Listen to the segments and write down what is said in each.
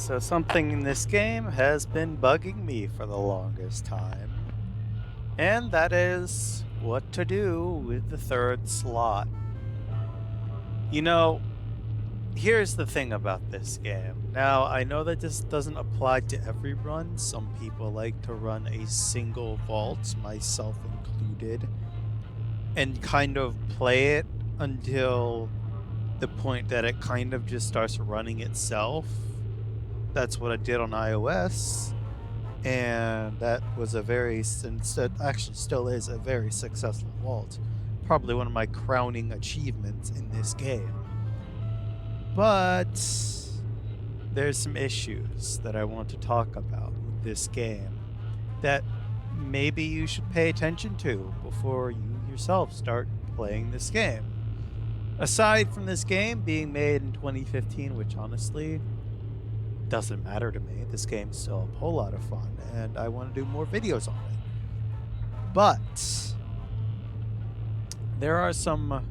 So something in this game has been bugging me for the longest time, and that is what to do with the third slot. You know, here's the thing about this game. Now, I know that this doesn't apply to every run. Some people like to run a single vault, myself included, and kind of play it until the point that it kind of just starts running itself. That's what I did on iOS, and that was a very, actually still is a very successful vault. Probably one of my crowning achievements in this game. But there's some issues that I want to talk about with this game that maybe you should pay attention to before you yourself start playing this game. Aside from this game being made in 2015, which honestly doesn't matter to me. This game's still a whole lot of fun, and I want to do more videos on it. But there are some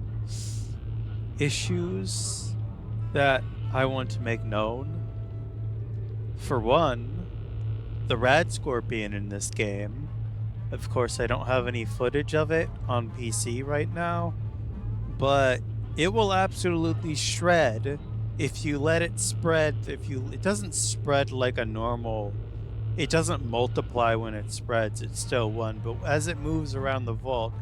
issues that I want to make known. For one, the Radscorpion in this game. Of course, I don't have any footage of it on PC right now, but it will absolutely shred if you let it spread. It doesn't spread like a normal, it doesn't multiply when it spreads, it's still one, but as it moves around the vault,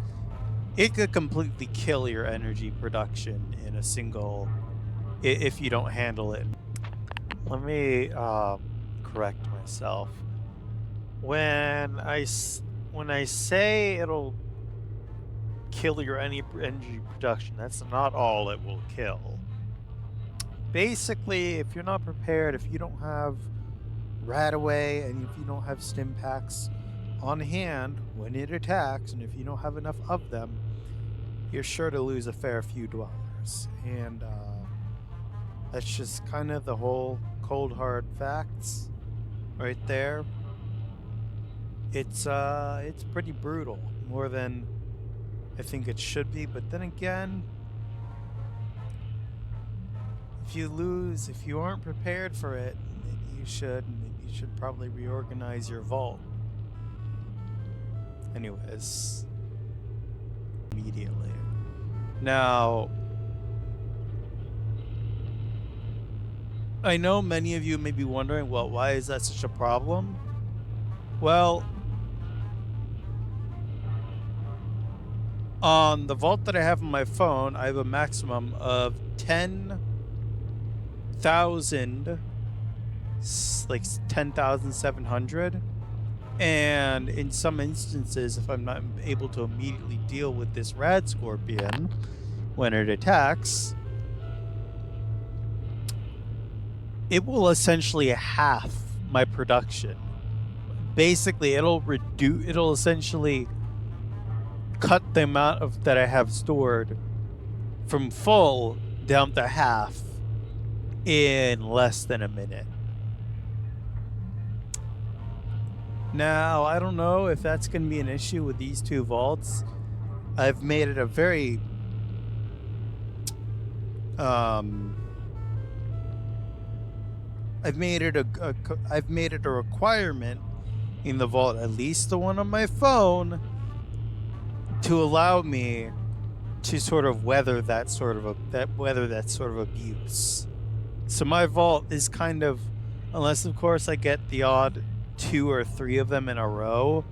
it could completely kill your energy production in a single, if you don't handle it. Let me correct myself. When I say it'll kill your energy production, that's not all it will kill. Basically, if you're not prepared, if you don't have Radaway, and if you don't have stim packs on hand when it attacks, and if you don't have enough of them, you're sure to lose a fair few dwellers. And that's just kind of the whole cold hard facts right there. It's pretty brutal, more than I think it should be, but then again, if you aren't prepared for it, maybe you should probably reorganize your vault. Anyways, immediately. Now, I know many of you may be wondering, well, why is that such a problem? Well, on the vault that I have on my phone, I have a maximum of 10,000, like 10,700. And in some instances, if I'm not able to immediately deal with this Radscorpion when it attacks, it will essentially half my production. Basically, it'll essentially cut the amount of that I have stored from full down to half in less than a minute. Now, I don't know if that's going to be an issue with these two vaults. I've made it a very I've made it a requirement in the vault, at least the one on my phone, to allow me to sort of weather that sort of abuse. So my vault is kind of, unless of course I get the odd 2 or 3 of them in a row,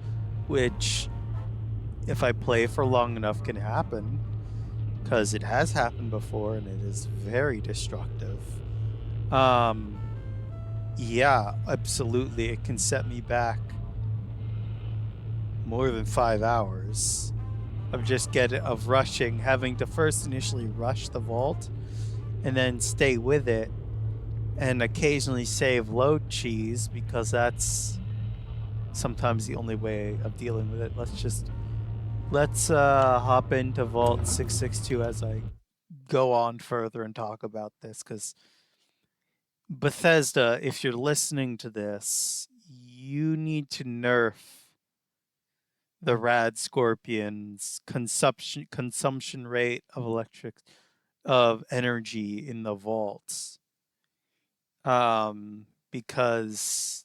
which if I play for long enough can happen, because it has happened before and it is very destructive. Yeah, absolutely, it can set me back more than 5 hours of having to first initially rush the vault and then stay with it and occasionally save load cheese, because that's sometimes the only way of dealing with it. Let's hop into Vault 662 as I go on further and talk about this, because Bethesda, if you're listening to this, you need to nerf the Radscorpions consumption rate of energy in the vaults. because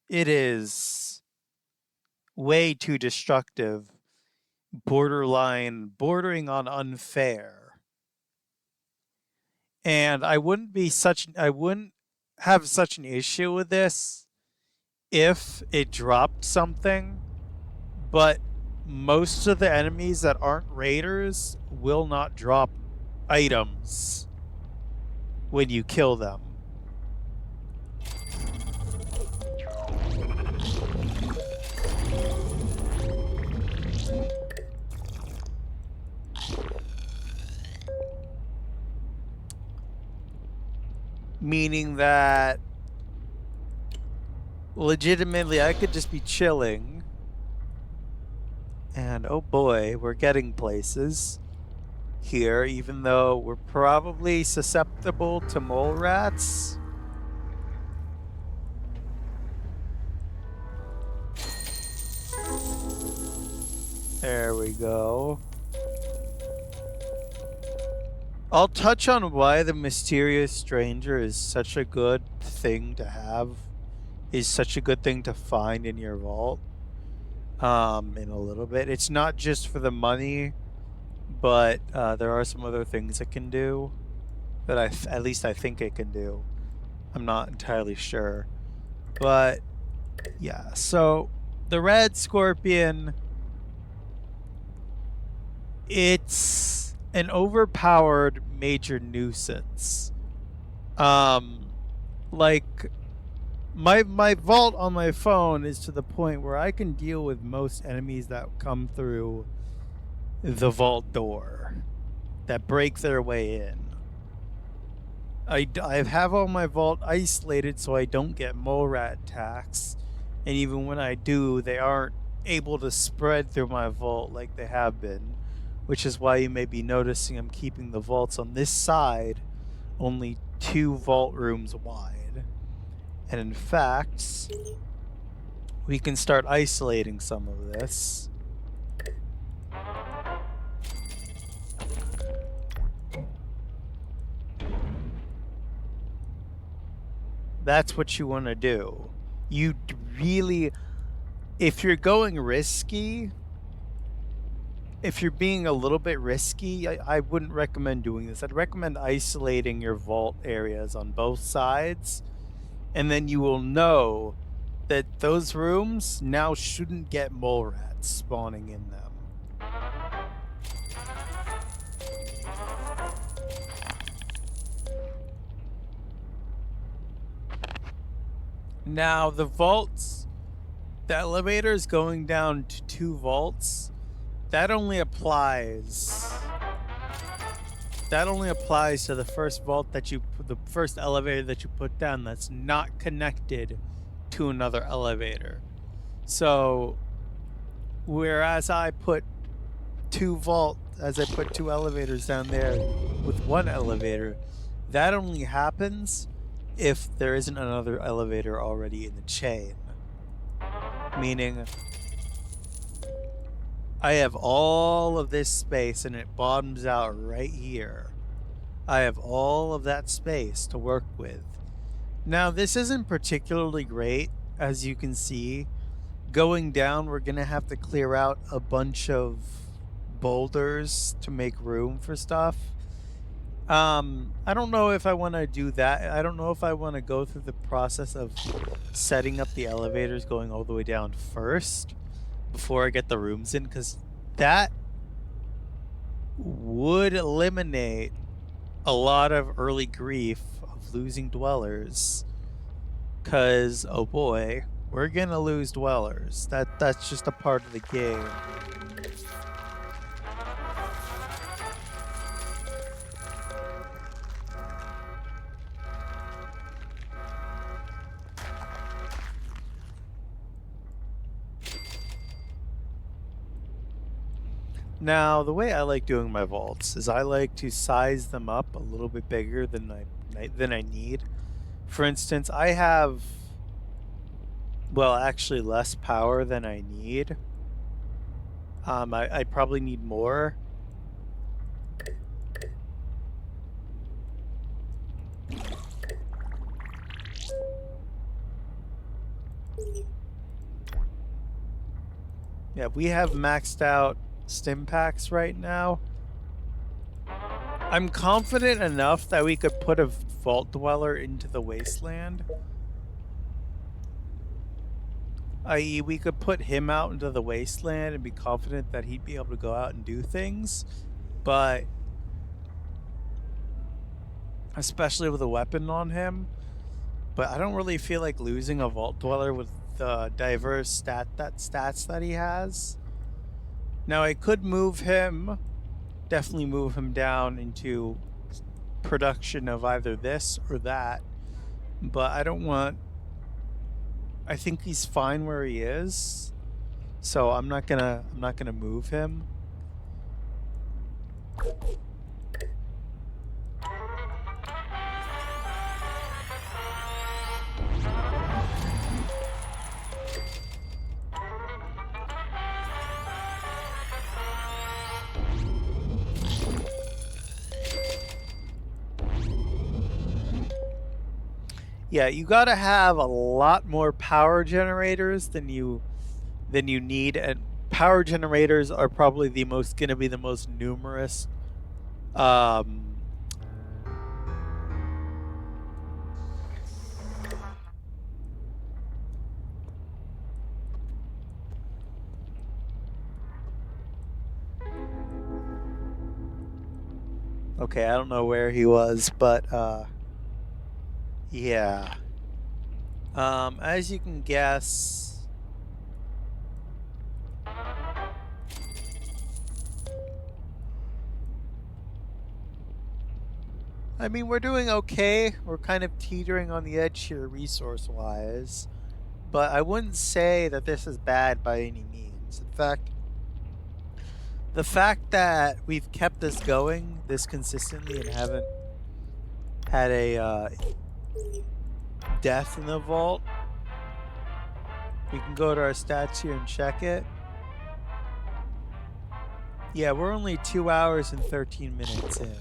it is way too destructive, bordering on unfair. And I wouldn't have such an issue with this if it dropped something, but most of the enemies that aren't raiders will not drop items when you kill them. Meaning that legitimately I could just be chilling and oh boy, we're getting places here, even though we're probably susceptible to mole rats. There we go. I'll touch on why the mysterious stranger is such a good thing to have, is such a good thing to find in your vault in a little bit. It's not just for the money, but there are some other things it can do that at least I think it can do. I'm not entirely sure. But yeah, so the Radscorpion, it's an overpowered major nuisance. Like my vault on my phone is to the point where I can deal with most enemies that come through the vault door, that break their way in. I have all my vault isolated so I don't get mole rat attacks, and even when I do, they aren't able to spread through my vault like they have been, which is why you may be noticing I'm keeping the vaults on this side only 2 vault rooms wide. And in fact, we can start isolating some of this. That's what you want to do. You really, if you're going risky, if you're being a little bit risky, I wouldn't recommend doing this. I'd recommend isolating your vault areas on both sides, and then you will know that those rooms now shouldn't get mole rats spawning in them. Now, the vaults, the elevators going down to 2 vaults, that only applies to the first vault that the first elevator that you put down that's not connected to another elevator. So, whereas I put 2 elevators down there with 1 elevator, that only happens if there isn't another elevator already in the chain. Meaning, I have all of this space and it bottoms out right here. I have all of that space to work with. Now, this isn't particularly great, as you can see. Going down, we're going to have to clear out a bunch of boulders to make room for stuff. I don't know if I want to do that. I don't know if I want to go through the process of setting up the elevators going all the way down first before I get the rooms in, because that would eliminate a lot of early grief of losing dwellers. Because, oh boy, we're gonna lose dwellers. That's just a part of the game. Now, the way I like doing my vaults is I like to size them up a little bit bigger than I need. For instance, I have, well, actually less power than I need. I probably need more. Yeah, we have maxed out stim packs right now. I'm confident enough that we could put a vault dweller into the wasteland. I.e., we could put him out into the wasteland and be confident that he'd be able to go out and do things. But especially with a weapon on him. But I don't really feel like losing a vault dweller with the diverse stats that he has. Now I could move him, definitely move him down into production of either this or that. But I don't want. I think he's fine where he is, so I'm not gonna move him. Yeah, you gotta have a lot more power generators than you need, and power generators are probably gonna be the most numerous. Okay, I don't know where he was, but yeah. As you can guess, I mean, we're doing okay. We're kind of teetering on the edge here resource-wise, but I wouldn't say that this is bad by any means. In fact, the fact that we've kept this going this consistently and haven't had a death in the vault. We can go to our stats here and check it. Yeah, we're only 2 hours and 13 minutes in.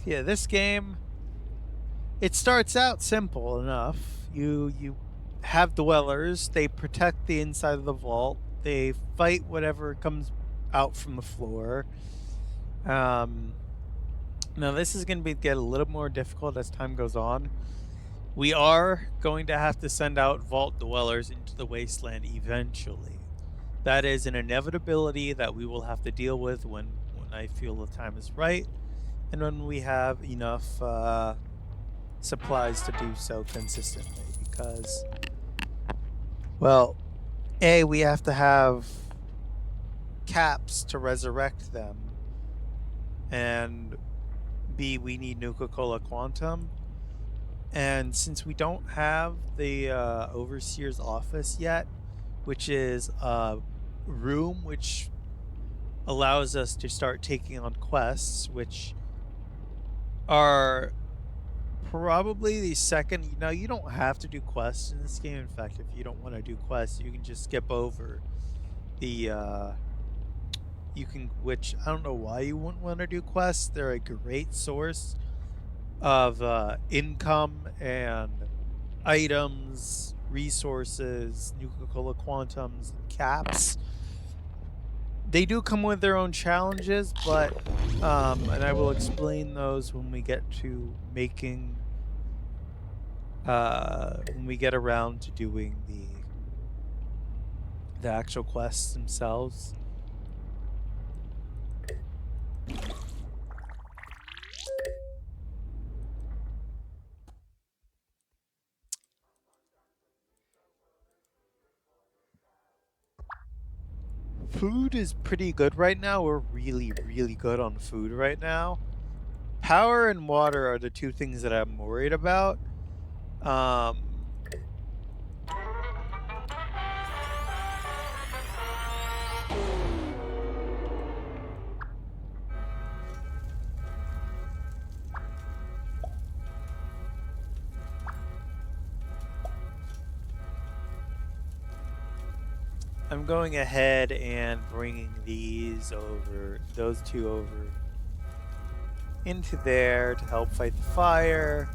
Yeah, this game, it starts out simple enough. You have dwellers, they protect the inside of the vault, they fight whatever comes out from the floor. Now this is going to get a little more difficult as time goes on. We are going to have to send out vault dwellers into the wasteland eventually. That is an inevitability that we will have to deal with when I feel the time is right, and when we have enough supplies to do so consistently. Because, well, A, we have to have caps to resurrect them, and B, we need Nuka-Cola Quantum. And since we don't have the Overseer's office yet, which is a room which allows us to start taking on quests, which are probably the second. Now, you don't have to do quests in this game. In fact, if you don't want to do quests, you can just skip over the which I don't know why you wouldn't want to do quests. They're a great source of income and items, resources, Nuka-Cola Quantums, caps. They do come with their own challenges, but and I will explain those when we get to making when we get around to doing the actual quests themselves. Food is pretty good right now. We're really, really good on food right now. Power and water are the two things that I'm worried about. I'm going ahead and bringing these over, those two over. into there to help fight the fire.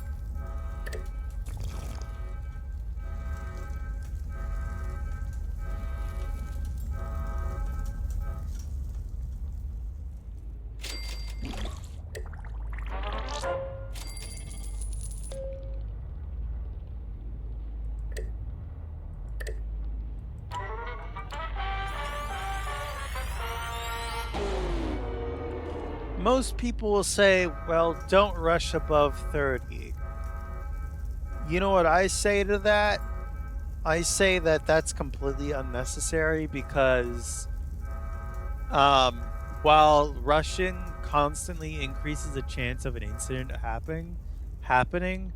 Most people will say, well, don't rush above 30. You know what I say to that? I say that that's completely unnecessary because while rushing constantly increases the chance of an incident happening,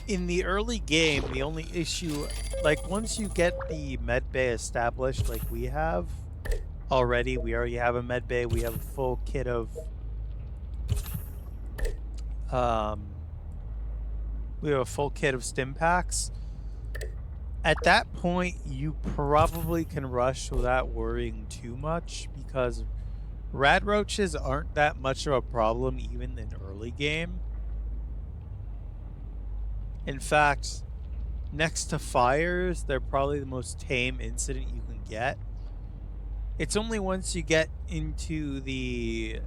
in the early game, the only issue, like once you get the med bay established like we have already, we already have a med bay, we have a full kit of stim packs. At that point, you probably can rush without worrying too much because rad roaches aren't that much of a problem even in early game. In fact, next to fires, they're probably the most tame incident you can get. It's only once you get into the,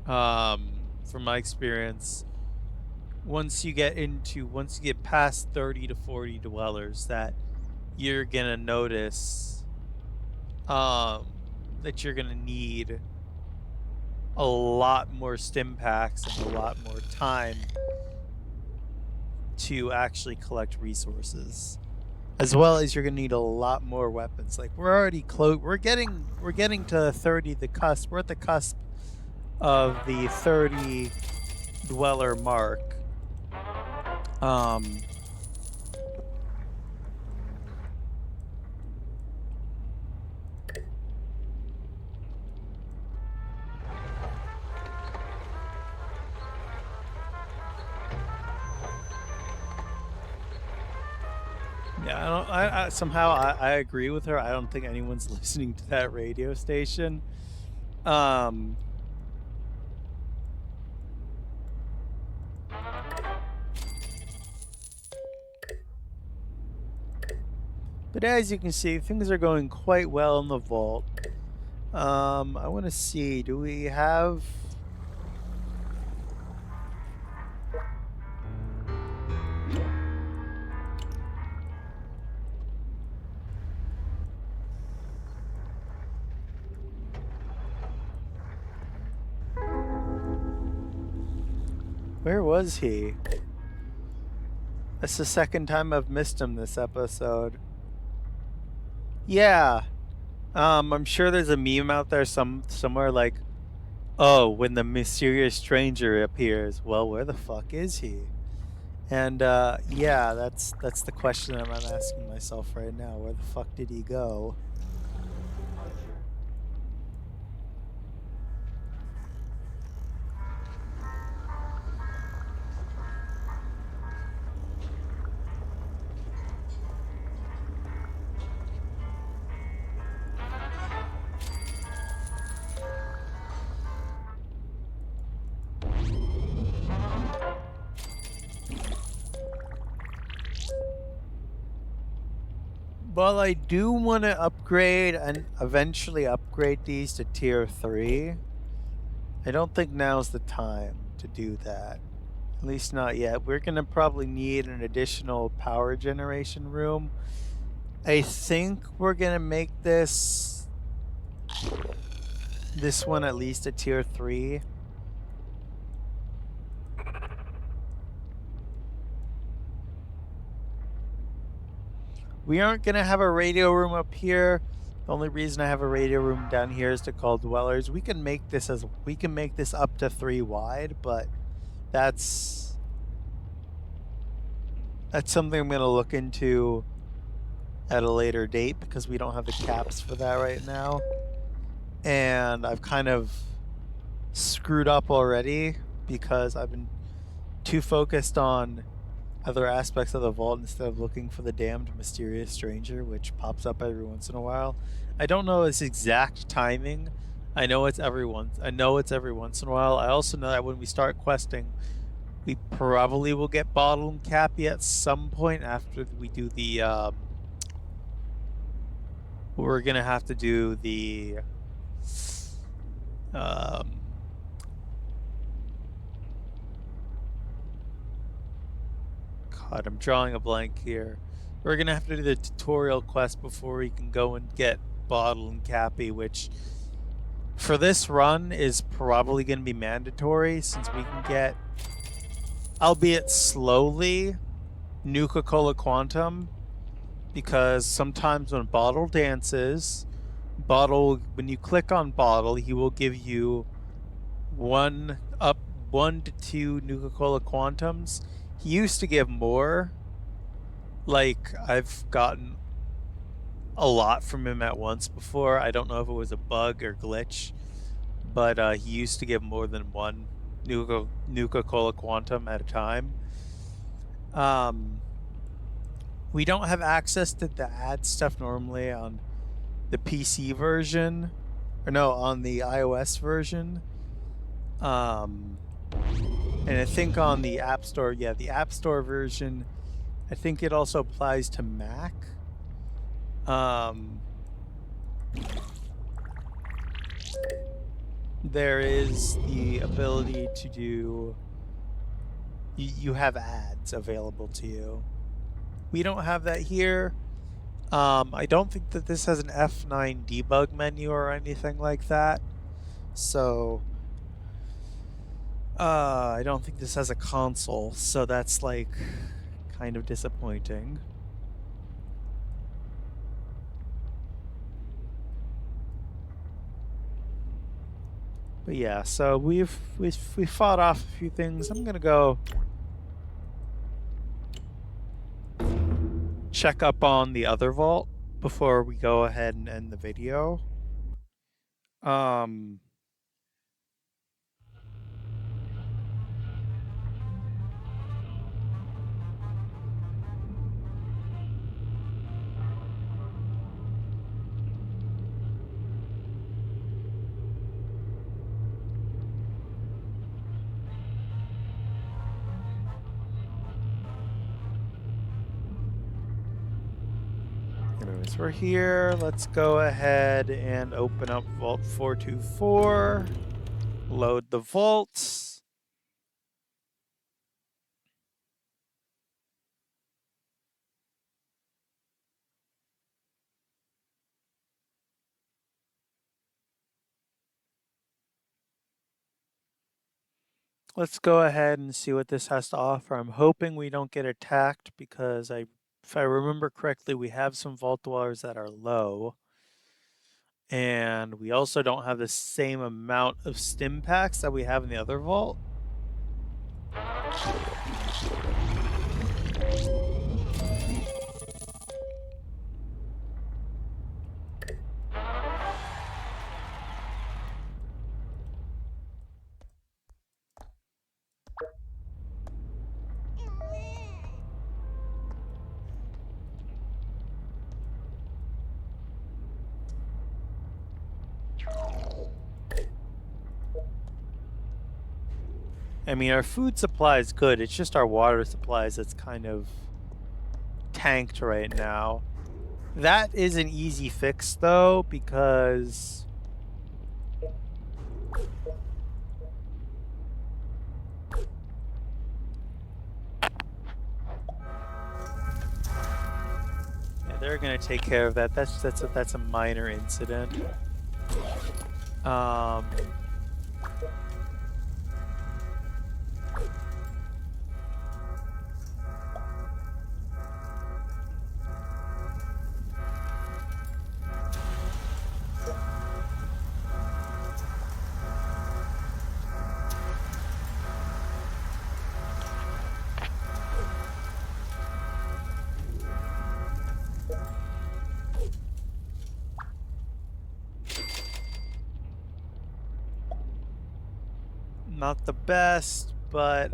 from my experience, once you get past 30 to 40 dwellers that you're gonna notice that you're gonna need a lot more stim packs and a lot more time to actually collect resources, as well as you're gonna need a lot more weapons. Like we're already close. We're getting to 30. The cusp. We're at the cusp of the 30 dweller mark. Yeah, I somehow I agree with her. I don't think anyone's listening to that radio station. But as you can see, things are going quite well in the vault. I want to see, do we have... Where was he? That's the second time I've missed him this episode. Yeah. I'm sure there's a meme out there somewhere like, oh, when the mysterious stranger appears, well, where the fuck is he? And yeah, that's the question that I'm asking myself right now. Where the fuck did he go? Well, I do want to upgrade and eventually upgrade these to tier 3. I don't think now's the time to do that. At least not yet. We're going to probably need an additional power generation room. I think we're going to make this one at least a tier 3. We aren't going to have a radio room up here. The only reason I have a radio room down here is to call dwellers. We can make this up to 3 wide, but that's something I'm going to look into at a later date because we don't have the caps for that right now. And I've kind of screwed up already because I've been too focused on other aspects of the vault instead of looking for the damned mysterious stranger, which pops up every once in a while. I don't know its exact timing I know it's every once in a while. I also know that when we start questing, we probably will get Bottle and Cappy at some point after we do the we're gonna have to do the um God, I'm drawing a blank here. We're gonna have to do the tutorial quest before we can go and get Bottle and Cappy, which for this run is probably gonna be mandatory since we can get, albeit slowly, Nuka-Cola Quantum, because sometimes when Bottle dances, when you click on Bottle, he will give you one to two Nuka-Cola Quantums. He used to give more. Like, I've gotten a lot from him at once before. I don't know if it was a bug or glitch, but he used to give more than one Nuka-Cola Quantum at a time. We don't have access to the ad stuff normally on the PC version, or no, on the iOS version. And I think on the App Store, yeah, the App Store version, I think it also applies to Mac. There is the ability to do, you have ads available to you. We don't have that here. I don't think that this has an F9 debug menu or anything like that. So, I don't think this has a console, so that's like kind of disappointing. But yeah, so we fought off a few things. I'm gonna go check up on the other vault before we go ahead and end the video. Anyways, we're here. Let's go ahead and open up Vault 424. Load the vaults. Let's go ahead and see what this has to offer. I'm hoping we don't get attacked because if I remember correctly, we have some vault dwellers that are low. And we also don't have the same amount of stim packs that we have in the other vault. I mean, our food supply is good. It's just our water supplies that's kind of tanked right now. That is an easy fix, though, because yeah, they're gonna take care of that. That's a minor incident. Not the best, but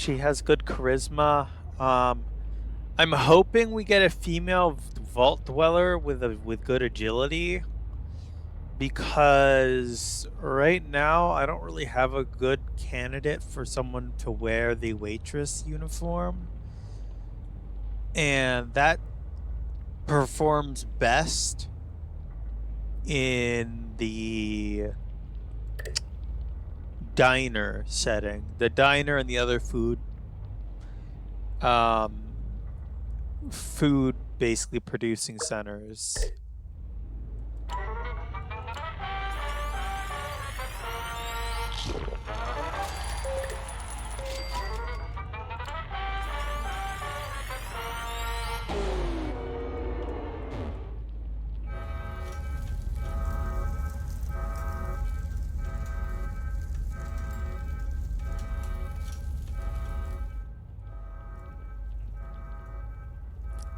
She has good charisma. I'm hoping we get a female vault dweller with good agility, because right now I don't really have a good candidate for someone to wear the waitress uniform, and that performs best in the diner setting. The diner and the other food basically producing centers.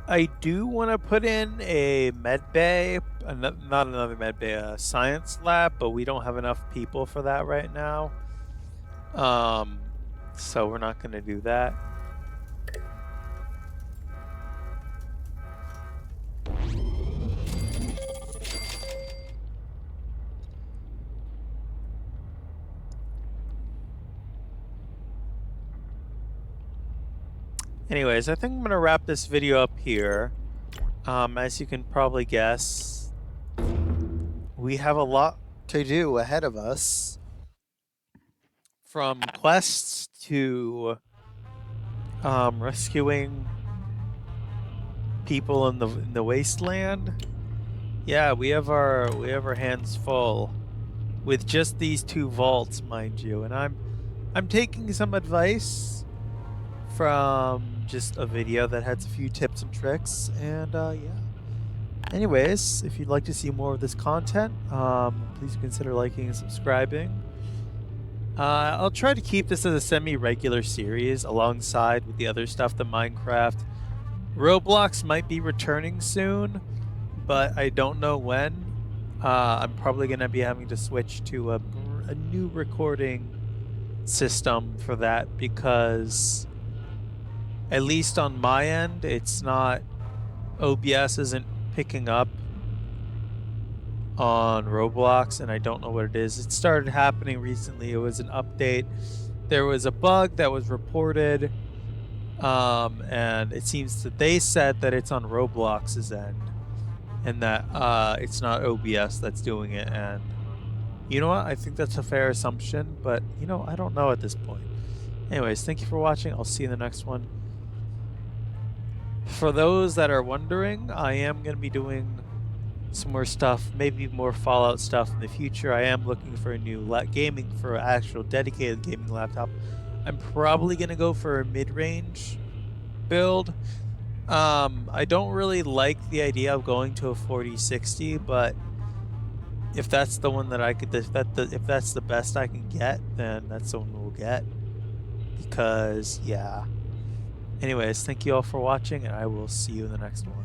I do want to put in a med bay, not another med bay, a science lab, but we don't have enough people for that right now. So we're not going to do that. Anyways, I think I'm going to wrap this video up here. As you can probably guess, we have a lot to do ahead of us. From quests to rescuing people in the wasteland. Yeah, we have our hands full with just these 2 vaults, mind you. And I'm taking some advice from just a video that had a few tips and tricks, and yeah. Anyways, if you'd like to see more of this content, please consider liking and subscribing. I'll try to keep this as a semi-regular series alongside with the other stuff, the Minecraft. Roblox might be returning soon, but I don't know when. I'm probably going to be having to switch to a new recording system for that, because at least on my end, it's not, OBS isn't picking up on Roblox, and I don't know what it is. It started happening recently. It was an update. There was a bug that was reported, and it seems that they said that it's on Roblox's end, and that it's not OBS that's doing it. And you know what? I think that's a fair assumption, but you know, I don't know at this point. Anyways, thank you for watching. I'll see you in the next one. For those that are wondering, I am going to be doing some more stuff, maybe more Fallout stuff in the future. I am looking for a new gaming, for an actual dedicated gaming laptop. I'm probably going to go for a mid-range build. I don't really like the idea of going to a 4060, but if that's the one that I could, if that's the best I can get, then that's the one we'll get. Because, yeah. Anyways, thank you all for watching, and I will see you in the next one.